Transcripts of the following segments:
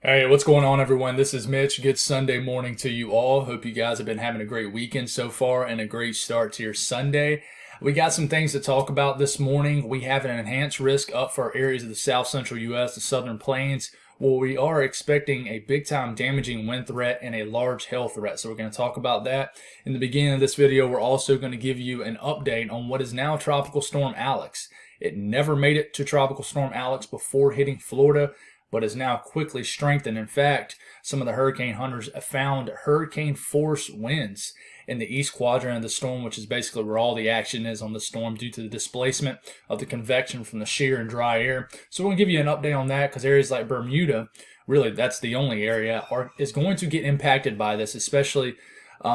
Hey, what's going on, everyone? This is Mitch. Good Sunday morning to you all. Hope you guys have been having a great weekend so far and a great start to your Sunday. We got some things to talk about this morning. We have an enhanced risk up for areas of the south central U.S., the southern plains, where we are expecting a big time damaging wind threat and a large hail threat. So we're going to talk about that. In the beginning of this video, we're also going to give you an update on what is now Tropical Storm Alex. It never made it to Tropical Storm Alex before hitting Florida, but is now quickly strengthened. In fact, some of the hurricane hunters found hurricane force winds in the east quadrant of the storm, which is basically where all the action is on the storm due to the displacement of the convection from the shear and dry air. So we're going to give you an update on that because areas like Bermuda, really that's the only area, is going to get impacted by this, especially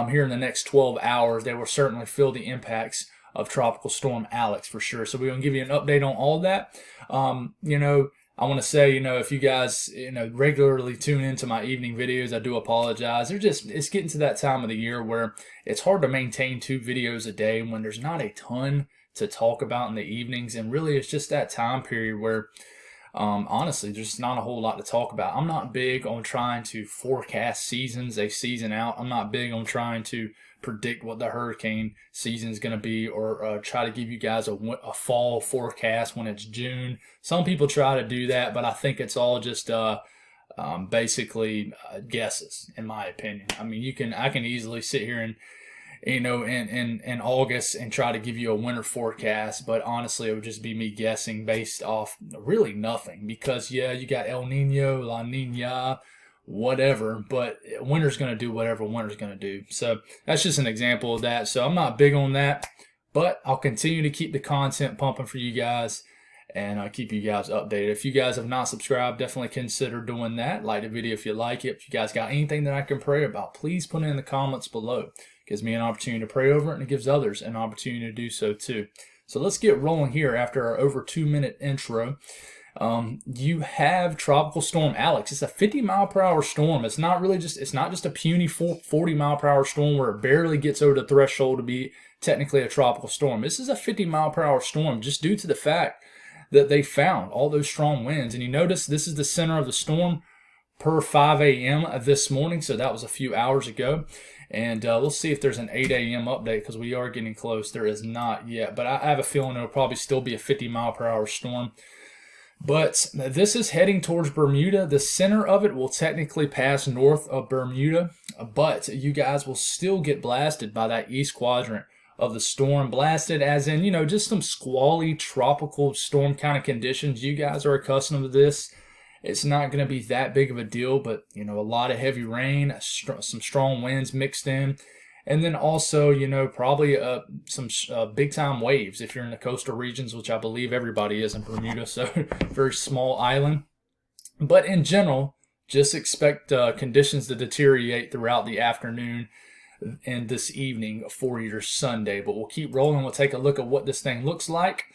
here in the next 12 hours. They will certainly feel the impacts of Tropical Storm Alex for sure. So we're going to give you an update on all that. I want to say, if you guys, regularly tune into my evening videos, I do apologize. It's getting to that time of the year where it's hard to maintain 2 videos a day when there's not a ton to talk about in the evenings. And really, it's just that time period where, honestly, there's not a whole lot to talk about. I'm not big on trying to forecast seasons, a season out. I'm not big on trying to predict what the hurricane season is going to be, or try to give you guys a fall forecast when it's June. Some people try to do that, but I think it's all just basically guesses, in my opinion. I mean, I can easily sit here and in August and try to give you a winter forecast, but honestly, it would just be me guessing based off really nothing. Because you got El Nino, La Nina, whatever, but winter's going to do whatever winter's going to do. So that's just an example of that. So I'm not big on that, but I'll continue to keep the content pumping for you guys and I'll keep you guys updated. If you guys have not subscribed, definitely consider doing that. Like the video if you like it. If you guys got anything that I can pray about, please put it in the comments below. It gives me an opportunity to pray over it, and it gives others an opportunity to do so too. So let's get rolling here after our over 2-minute intro. You have Tropical Storm Alex. It's a 50-mile-per-hour storm. It's not just a puny 40-mile-per-hour storm where it barely gets over the threshold to be technically a tropical storm. This is a 50-mile-per-hour storm just due to the fact that they found all those strong winds. And you notice this is the center of the storm per 5 a.m. this morning, so that was a few hours ago. And we'll see if there's an 8 a.m. update because we are getting close. There is not yet, but I have a feeling it'll probably still be a 50-mile-per-hour storm. But this is heading towards Bermuda. The center of it will technically pass north of Bermuda, but you guys will still get blasted by that east quadrant of the storm. Blasted as in, just some squally tropical storm kind of conditions. You guys are accustomed to this. It's not going to be that big of a deal, but, a lot of heavy rain, some strong winds mixed in. And then also, probably some big-time waves if you're in the coastal regions, which I believe everybody is in Bermuda, so very small island. But in general, just expect conditions to deteriorate throughout the afternoon and this evening for your Sunday. But we'll keep rolling. We'll take a look at what this thing looks like.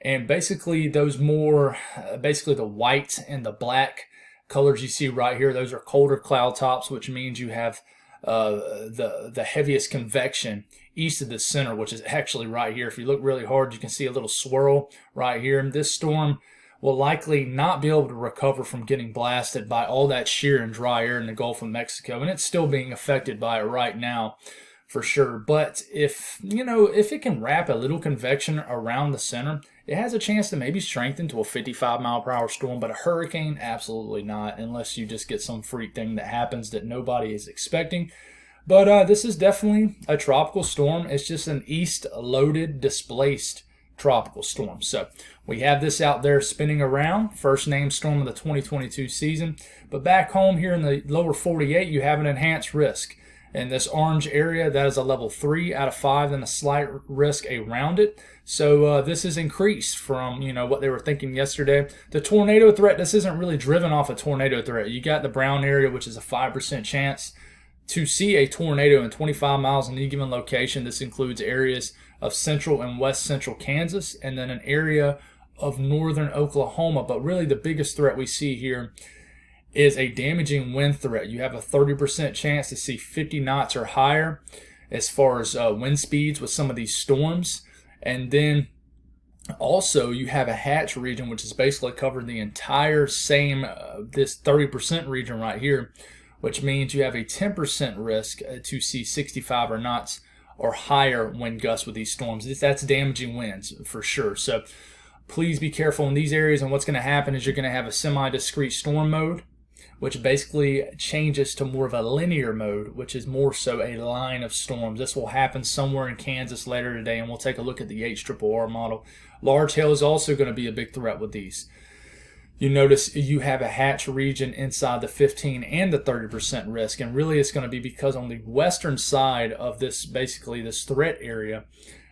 And basically, basically the white and the black colors you see right here, those are colder cloud tops, which means you have the heaviest convection east of the center, which is actually right here. If you look really hard, you can see a little swirl right here. And this storm will likely not be able to recover from getting blasted by all that shear and dry air in the Gulf of Mexico. And it's still being affected by it right now for sure. But if it can wrap a little convection around the center, it has a chance to maybe strengthen to a 55-mile-per-hour storm, but a hurricane, absolutely not, unless you just get some freak thing that happens that nobody is expecting. But this is definitely a tropical storm. It's just an east-loaded, displaced tropical storm. So we have this out there spinning around, first named storm of the 2022 season. But back home here in the lower 48, you have an enhanced risk. In this orange area, that is a level 3 out of 5, and a slight risk around it. So this is increased from what they were thinking yesterday. The tornado threat, this isn't really driven off a tornado threat. You got the brown area, which is a 5% chance to see a tornado in 25 miles in any given location. This includes areas of central and west central Kansas, and then an area of northern Oklahoma. But really the biggest threat we see here is a damaging wind threat. You have a 30% chance to see 50 knots or higher as far as wind speeds with some of these storms. And then Also, you have a hatch region, which is basically covering the entire same, this 30% region right here, which means you have a 10% risk to see 65 or knots or higher wind gusts with these storms. That's damaging winds for sure. So please be careful in these areas. And what's going to happen is you're going to have a semi-discrete storm mode, which basically changes to more of a linear mode, which is more so a line of storms. This will happen somewhere in Kansas later today, and we'll take a look at the HRRR model. Large hail is also going to be a big threat with these. You notice you have a hatch region inside the 15 and the 30% risk, and really it's going to be because on the western side of this, basically this threat area,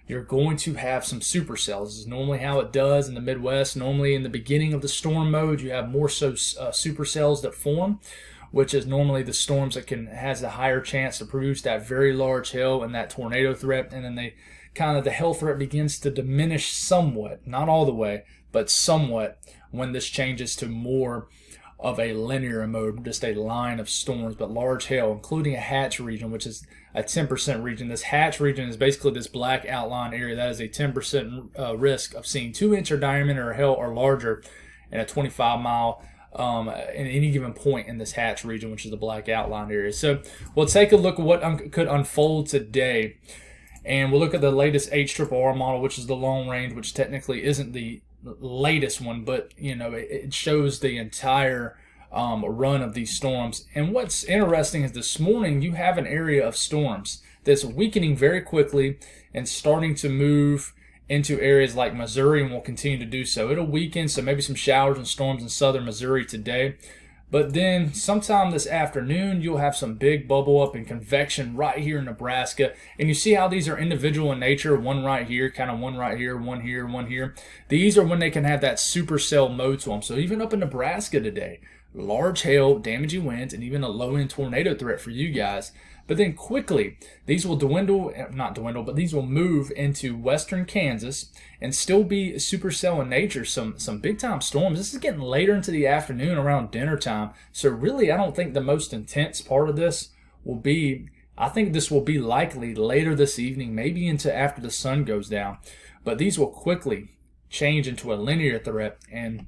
you're going to have some supercells. This is normally how it does in the Midwest. Normally in the beginning of the storm mode, you have more so supercells that form, which is normally the storms that has a higher chance to produce that very large hail and that tornado threat. And then the hail threat begins to diminish somewhat, not all the way, but somewhat, when this changes to more of a linear mode, just a line of storms. But large hail, including a hatch region, which is a 10% region. This hatch region is basically this black outline area. That is a 10% risk of seeing 2-inch or diameter hail or larger in a 25-mile in any given point in this hatch region, which is the black outline area. So we'll take a look at what could unfold today, and we'll look at the latest HRRR model, which is the long range, which technically isn't the latest one, but it shows the entire run of these storms. And what's interesting is this morning you have an area of storms that's weakening very quickly and starting to move into areas like Missouri, and will continue to do so. It'll weaken, so maybe some showers and storms in southern Missouri today. But then sometime this afternoon, you'll have some big bubble up and convection right here in Nebraska. And you see how these are individual in nature, one right here, kind of one right here, one here, one here. These are when they can have that supercell mode to them. So even up in Nebraska today, large hail, damaging winds, and even a low-end tornado threat for you guys. But then quickly, these will not dwindle, but these will move into western Kansas and still be supercell in nature. Some big-time storms. This is getting later into the afternoon, around dinner time. So really, I don't think the most intense part of this will be, I think this will be likely later this evening, maybe into after the sun goes down. But these will quickly change into a linear threat. And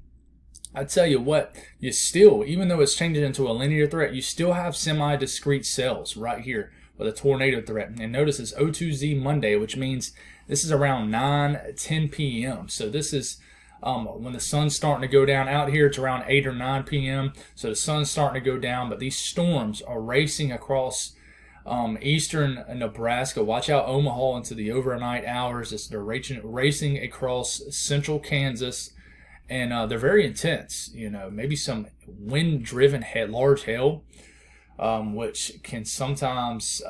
I tell you what, you still, even though it's changing into a linear threat, you still have semi-discrete cells right here with a tornado threat. And notice it's O2Z Monday, which means this is around 9-10 p.m. So this is when the sun's starting to go down. Out here it's around 8 or 9 p.m. So the sun's starting to go down, but these storms are racing across eastern Nebraska. Watch out Omaha into the overnight hours. They're racing across central Kansas. And they're very intense, maybe some wind-driven large hail, which can sometimes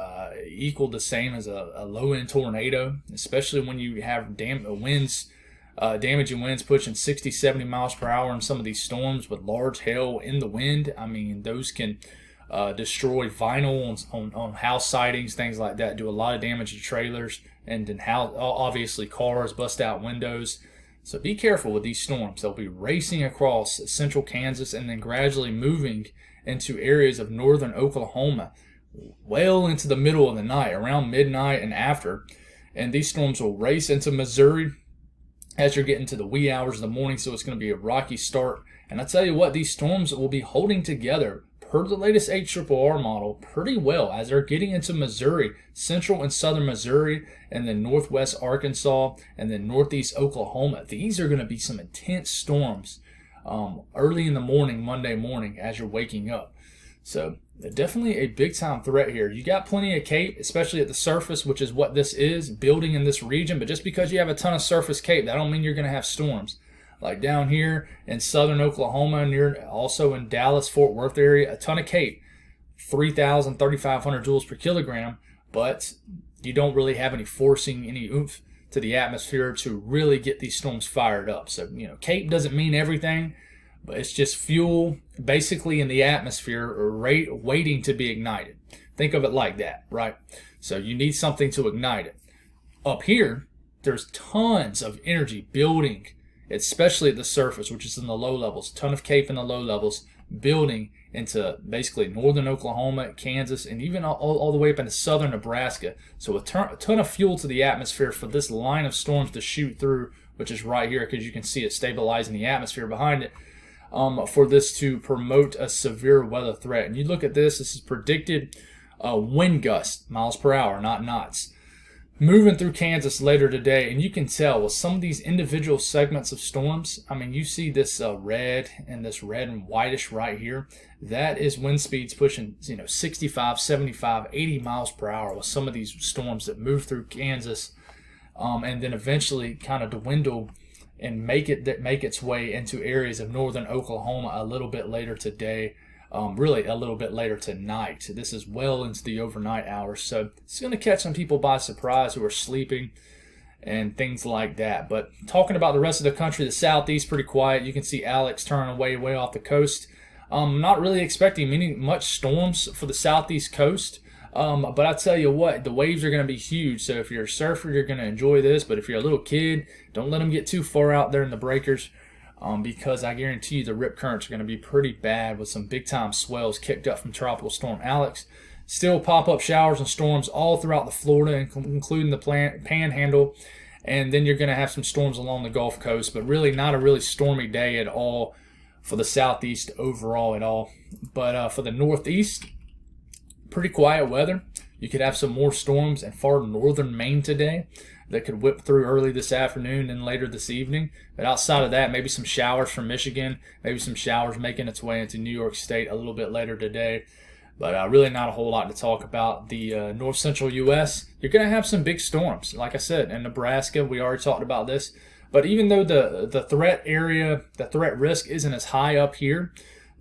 equal the same as a low-end tornado, especially when you have damaging winds pushing 60, 70 miles per hour in some of these storms with large hail in the wind. I mean, those can destroy vinyl on house sidings, things like that, do a lot of damage to trailers, and then obviously cars, bust out windows. So be careful with these storms. They'll be racing across central Kansas and then gradually moving into areas of northern Oklahoma well into the middle of the night, around midnight and after. And these storms will race into Missouri as you're getting to the wee hours of the morning, so it's going to be a rocky start. And I tell you what, these storms will be holding together, per the latest HRRR model, pretty well as they're getting into Missouri, central and southern Missouri, and then northwest Arkansas, and then northeast Oklahoma. These are going to be some intense storms early in the morning, Monday morning, as you're waking up. So definitely a big-time threat here. You got plenty of cape, especially at the surface, which is what this is, building in this region. But just because you have a ton of surface cape, that don't mean you're going to have storms. Like down here in southern Oklahoma, also in Dallas, Fort Worth area, a ton of cape, 3,000, 3,500 joules per kilogram, but you don't really have any forcing, any oomph to the atmosphere to really get these storms fired up. So, cape doesn't mean everything, but it's just fuel basically in the atmosphere waiting to be ignited. Think of it like that, right? So you need something to ignite it. Up here, there's tons of energy building, especially at the surface, which is in the low levels. A ton of cape in the low levels, building into basically northern Oklahoma, Kansas, and even all the way up into southern Nebraska. So a ton of fuel to the atmosphere for this line of storms to shoot through which is right here because you can see it stabilizing the atmosphere behind it, for this to promote a severe weather threat. And you look at this, this is predicted wind gust, miles per hour, not knots, moving through Kansas later today. And you can tell with some of these individual segments of storms, I mean, you see this red and whitish right here. That is wind speeds pushing, 65, 75, 80 miles per hour with some of these storms that move through Kansas, and then eventually kind of dwindle and make its way into areas of northern Oklahoma a little bit later today. Really a little bit later tonight. This is well into the overnight hours, so it's going to catch some people by surprise who are sleeping and things like that. But talking about the rest of the country, the southeast pretty quiet. You can see Alex turning way off the coast. Not really expecting much storms for the southeast coast. But I tell you what, the waves are going to be huge. So if you're a surfer, you're going to enjoy this. But if you're a little kid, don't let them get too far out there in the breakers. Because I guarantee you the rip currents are going to be pretty bad with some big-time swells kicked up from Tropical Storm Alex. Still pop-up showers and storms all throughout the Florida, including the Panhandle. And then you're going to have some storms along the Gulf Coast, but really not a really stormy day at all for the southeast overall at all. But for the northeast, pretty quiet weather. You could have some more storms in far northern Maine today that could whip through early this afternoon and later this evening. But outside of that, maybe some showers from Michigan, maybe some showers making its way into New York State a little bit later today. But really not a whole lot to talk about. The north central U.S., you're going to have some big storms. Like I said, in Nebraska, we already talked about this. But even though the threat area, the threat risk isn't as high up here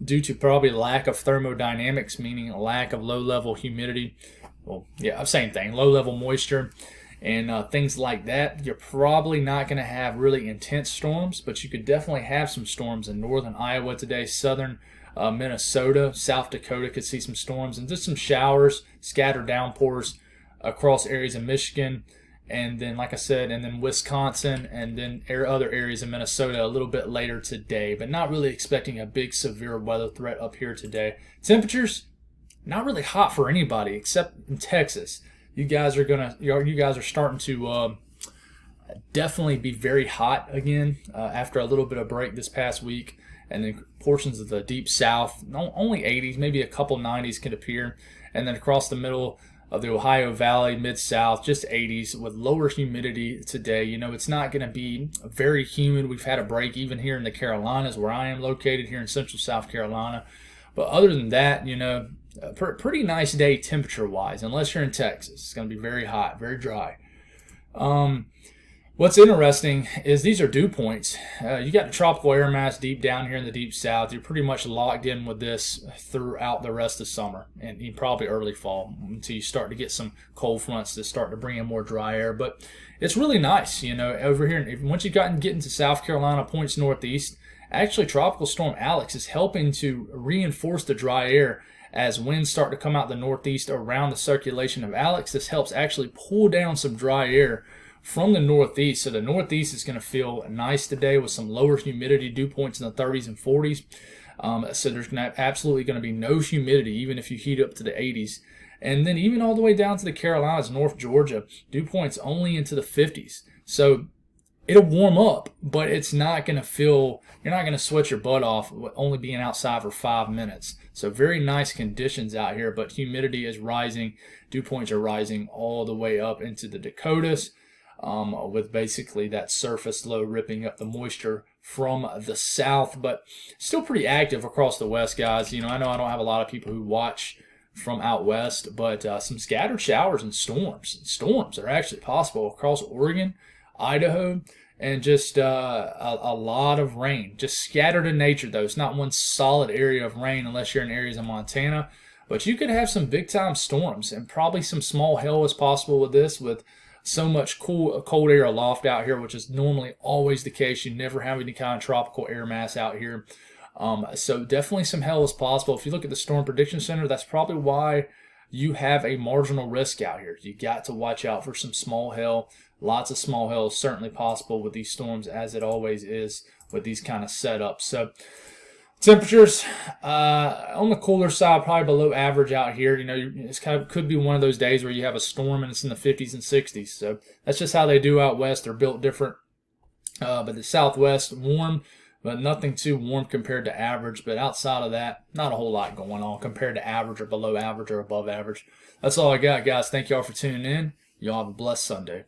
due to probably lack of thermodynamics, meaning a lack of low-level humidity. Well, yeah, same thing, low-level moisture and things like that. You're probably not going to have really intense storms, but you could definitely have some storms in northern Iowa today, southern Minnesota, South Dakota could see some storms, and just some showers, scattered downpours across areas of Michigan, and then, like I said, and then Wisconsin, and then other areas of Minnesota a little bit later today, but not really expecting a big severe weather threat up here today. Temperatures, not really hot for anybody except in Texas. You guys are starting to definitely be very hot again after a little bit of break this past week. And then portions of the deep south, only 80s, maybe a couple 90s could appear. And then across the middle of the Ohio Valley, mid-south, just 80s with lower humidity today. It's not going to be very humid. We've had a break even here in the Carolinas where I am located here in central South Carolina. But other than that, pretty nice day temperature-wise, unless you're in Texas. It's going to be very hot, very dry. What's interesting is these are dew points. You got the tropical air mass deep down here in the deep south. You're pretty much locked in with this throughout the rest of summer and probably early fall until you start to get some cold fronts that start to bring in more dry air. But it's really nice, over here. Once you get into South Carolina, points northeast, actually Tropical Storm Alex is helping to reinforce the dry air as winds start to come out the northeast around the circulation of Alex. This helps actually pull down some dry air from the northeast. So the northeast is going to feel nice today with some lower humidity, dew points in the 30s and 40s. So there's absolutely going to be no humidity even if you heat up to the 80s. And then even all the way down to the Carolinas, North Georgia, dew points only into the 50s. So it'll warm up, but it's not going to feel, you're not going to sweat your butt off only being outside for 5 minutes. So very nice conditions out here, but humidity is rising. Dew points are rising all the way up into the Dakotas, with basically that surface low ripping up the moisture from the south, but still pretty active across the west, guys. I know I don't have a lot of people who watch from out west, but some scattered showers and storms. Storms are actually possible across Oregon, Idaho, and just a lot of rain. Just scattered in nature, though. It's not one solid area of rain unless you're in areas of Montana. But you could have some big-time storms and probably some small hail is possible with this, with so much cold air aloft out here, which is normally always the case. You never have any kind of tropical air mass out here. So definitely some hail is possible. If you look at the Storm Prediction Center, that's probably why you have a marginal risk out here. You got to watch out for some small hail. Lots of small hail is certainly possible with these storms, as it always is with these kind of setups. So temperatures on the cooler side, probably below average out here. It's could be one of those days where you have a storm and it's in the 50s and 60s. So that's just how they do out west. They're built different. But the Southwest, warm, but nothing too warm compared to average. But outside of that, not a whole lot going on compared to average or below average or above average. That's all I got, guys. Thank y'all for tuning in. Y'all have a blessed Sunday.